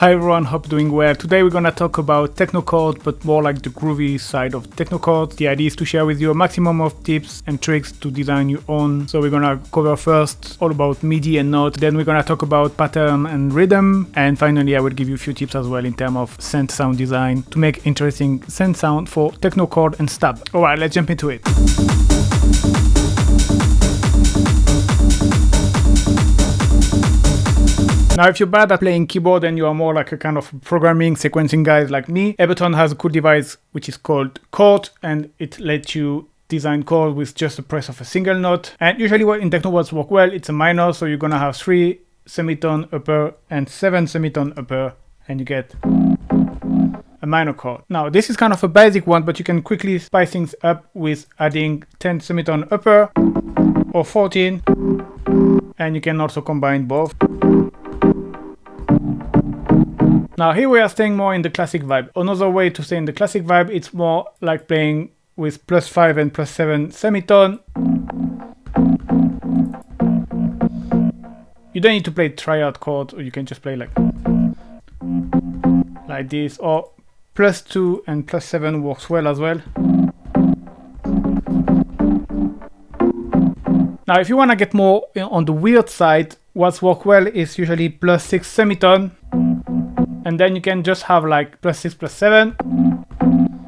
Hi everyone, hope you're doing well. Today we're gonna talk about Techno Chord, but more like the groovy side of Techno Chord. The idea is to share with you a maximum of tips and tricks to design your own. So we're gonna cover first all about MIDI and notes, then we're gonna talk about pattern and rhythm, and finally I will give you a few tips as well in terms of synth sound design to make interesting synth sound for Techno Chord and stab. Alright, let's jump into it. Now, if you're bad at playing keyboard and you are more like a kind of programming, sequencing guys like me, Ableton has a cool device which is called Chord, and it lets you design chord with just the press of a single note. And usually what in techno chords work well, it's a minor, so you're gonna have 3 semitone upper and 7 semitone upper, and you get a minor chord. Now, this is kind of a basic one, but you can quickly spice things up with adding 10 semitone upper or 14, and you can also combine both. Now here we are staying more in the classic vibe. Another way to stay in the classic vibe, it's more like playing with +5 and +7 semitone. You don't need to play triad chord, or you can just play like this, or +2 and +7 works well as well. Now if you want to get more on the weird side, what's work well is usually +6 semitone. And then you can just have like +6 +7,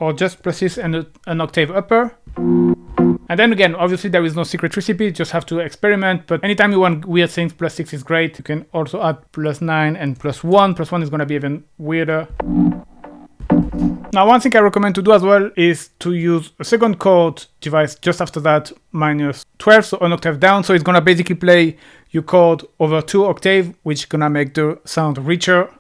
or just +6 and an octave upper. And then again, obviously there is no secret recipe, you just have to experiment. But anytime you want weird things, +6 is great. You can also add +9 and +1. +1 is going to be even weirder. Now, one thing I recommend to do as well is to use a second chord device just after that, -12, so an octave down. So it's going to basically play your chord over 2 octaves, which is going to make the sound richer.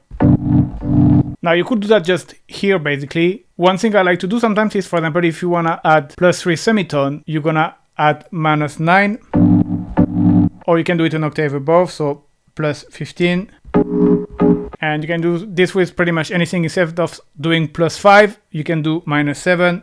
Now you could do that just here basically. One thing I like to do sometimes is, for example, if you want to add +3 semitone, you're gonna add -9, or you can do it an octave above, so +15. And you can do this with pretty much anything. Instead of doing +5, you can do -7.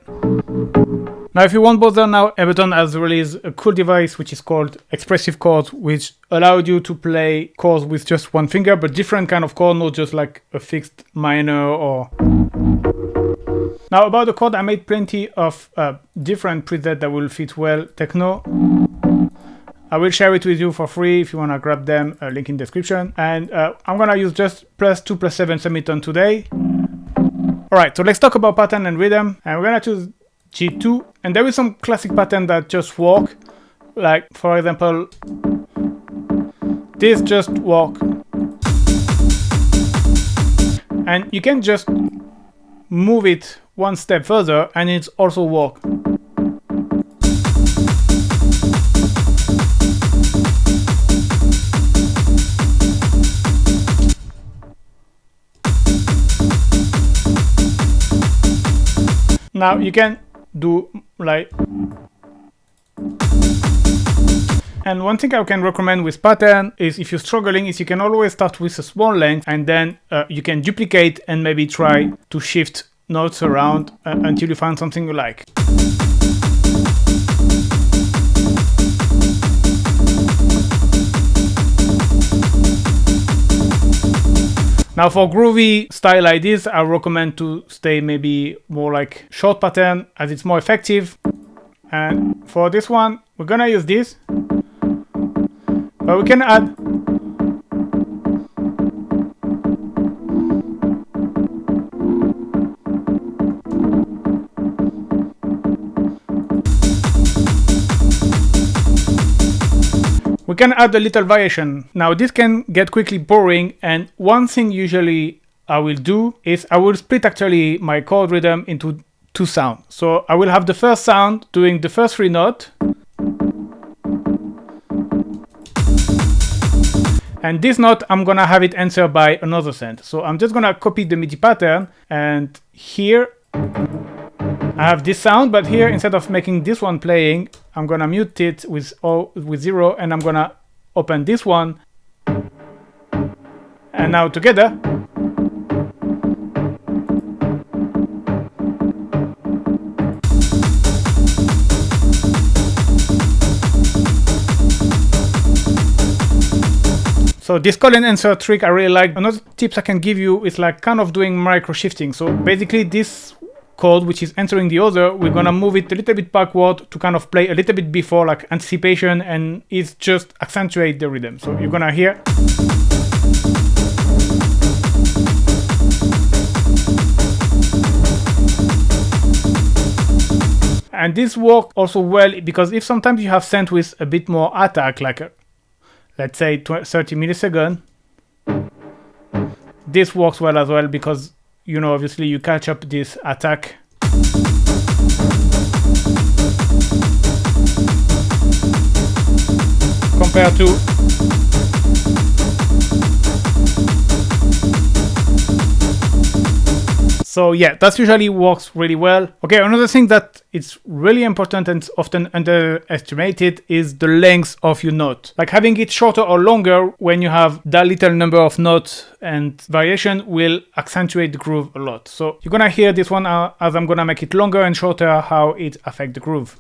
Now, if you won't bother now, Ableton has released a cool device which is called Expressive Chord, which allowed you to play chords with just one finger, but different kind of chord, not just like a fixed minor or... Now, about the chord, I made plenty of different presets that will fit well techno. I will share it with you for free if you want to grab them, link in description. And I'm going to use just +2 +7 semitone today. Alright, so let's talk about pattern and rhythm. And we're going to choose G2, and there is some classic pattern that just work, like for example this just work, and you can just move it one step further and it's also work. Now you can do like, and one thing I can recommend with pattern is, if you're struggling, is you can always start with a small length, and then you can duplicate and maybe try to shift notes around until you find something you like. Now for groovy style like this, I recommend to stay maybe more like short pattern, as it's more effective. And for this one, we're gonna use this, but we can add a little variation. Now this can get quickly boring, and one thing usually I will do is I will split actually my chord rhythm into 2 sounds. So I will have the first sound doing the first 3 notes, and this note I'm gonna have it answered by another synth. So I'm just gonna copy the MIDI pattern, and here I have this sound, but here instead of making this one playing, I'm gonna mute it with 0, and I'm gonna open this one, and now together So this call and answer trick I really like. Another tips I can give you is like kind of doing micro shifting. So basically this chord, which is answering the other, we're gonna move it a little bit backward to kind of play a little bit before, like anticipation, and it's just accentuate the rhythm. So you're gonna hear. And this works also well because if sometimes you have synth with a bit more attack, like let's say 30 milliseconds, this works well as well because, you know, obviously you catch up this attack. Compared to so yeah, that usually works really well. Okay, another thing that it's really important and often underestimated is the length of your note. Like having it shorter or longer when you have that little number of notes and variation will accentuate the groove a lot. So you're gonna hear this one as I'm gonna make it longer and shorter, how it affects the groove.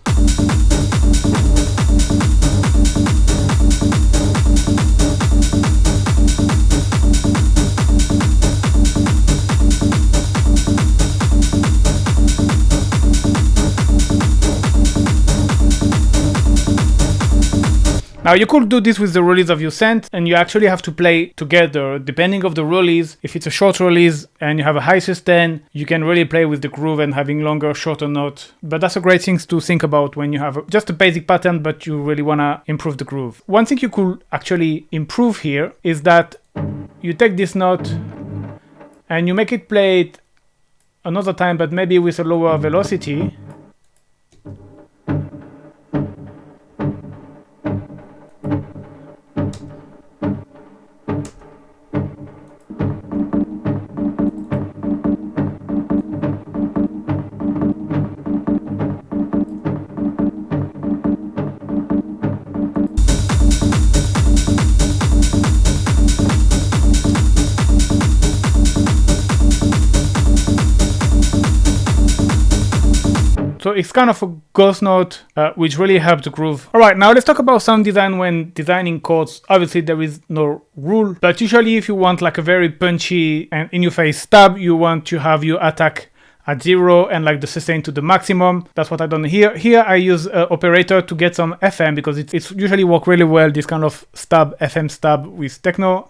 Now you could do this with the release of your synth, and you actually have to play together depending of the release. If it's a short release and you have a high sustain, you can really play with the groove and having longer, shorter notes. But that's a great thing to think about when you have just a basic pattern, but you really wanna improve the groove. One thing you could actually improve here is that you take this note and you make it play it another time, but maybe with a lower velocity. So it's kind of a ghost note, which really helps the groove. All right, now let's talk about sound design when designing chords. Obviously, there is no rule, but usually if you want like a very punchy and in-your-face stab, you want to have your attack at 0 and like the sustain to the maximum. That's what I've done here. Here I use operator to get some FM because it's usually work really well, this kind of stab, FM stab with techno.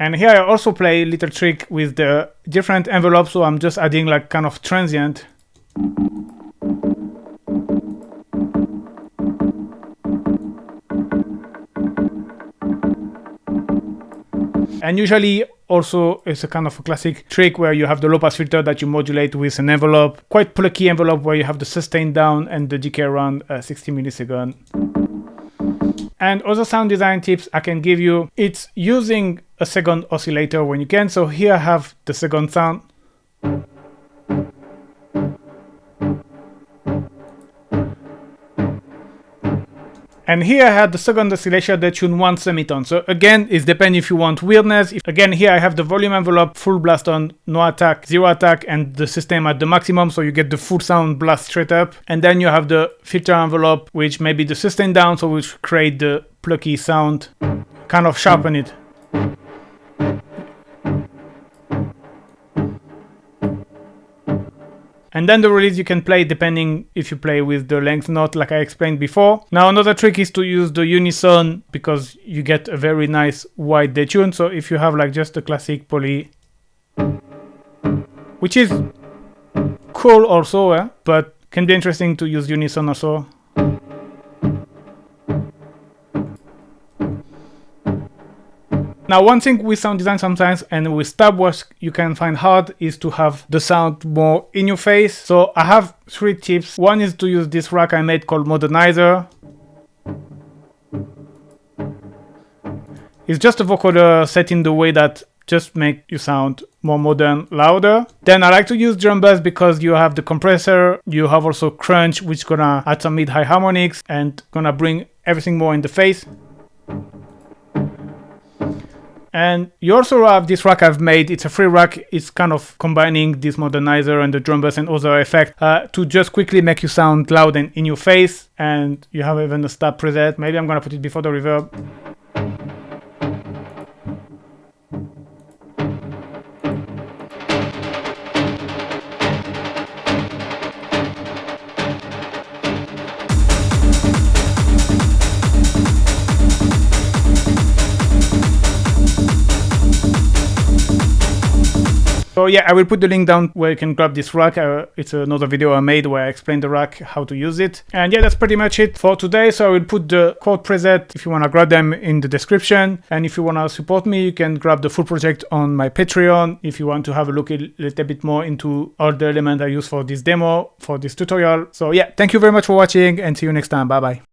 And here I also play a little trick with the different envelopes, so I'm just adding like kind of transient. And usually also it's a kind of a classic trick where you have the low pass filter that you modulate with an envelope, quite plucky envelope where you have the sustain down and the decay around 60 milliseconds. And other sound design tips I can give you, it's using a second oscillator when you can. So here I have the second sound. And here I had the second oscillator that tune 1 semitone. So again, it depends if you want weirdness. Again, here I have the volume envelope, full blast on, no attack, 0 attack, and the system at the maximum, so you get the full sound blast straight up. And then you have the filter envelope, which may be the sustain down, so which create the plucky sound, kind of sharpen it. And then the release you can play depending if you play with the length note like I explained before. Now another trick is to use the Unison because you get a very nice wide detune. So if you have like just a classic poly, which is cool also, but can be interesting to use Unison also. Now, one thing with sound design sometimes and with stab what you can find hard is to have the sound more in your face. So I have 3 tips. One is to use this rack I made called Modernizer. It's just a vocoder set in the way that just make you sound more modern, louder. Then I like to use drum bass because you have the compressor, you have also crunch, which gonna add some mid-high harmonics and gonna bring everything more in the face. And you also have this rack I've made. It's a free rack. It's kind of combining this modernizer and the drum bass and other effects to just quickly make you sound loud and in your face. And you have even a stab preset. Maybe I'm gonna put it before the reverb. So yeah, I will put the link down where you can grab this rack. It's another video I made where I explain the rack, how to use it. And yeah, that's pretty much it for today. So I will put the chord preset, if you want to grab them, in the description. And if you want to support me, you can grab the full project on my Patreon if you want to have a look a little bit more into all the elements I use for this demo, for this tutorial. So yeah, thank you very much for watching and see you next time. Bye bye.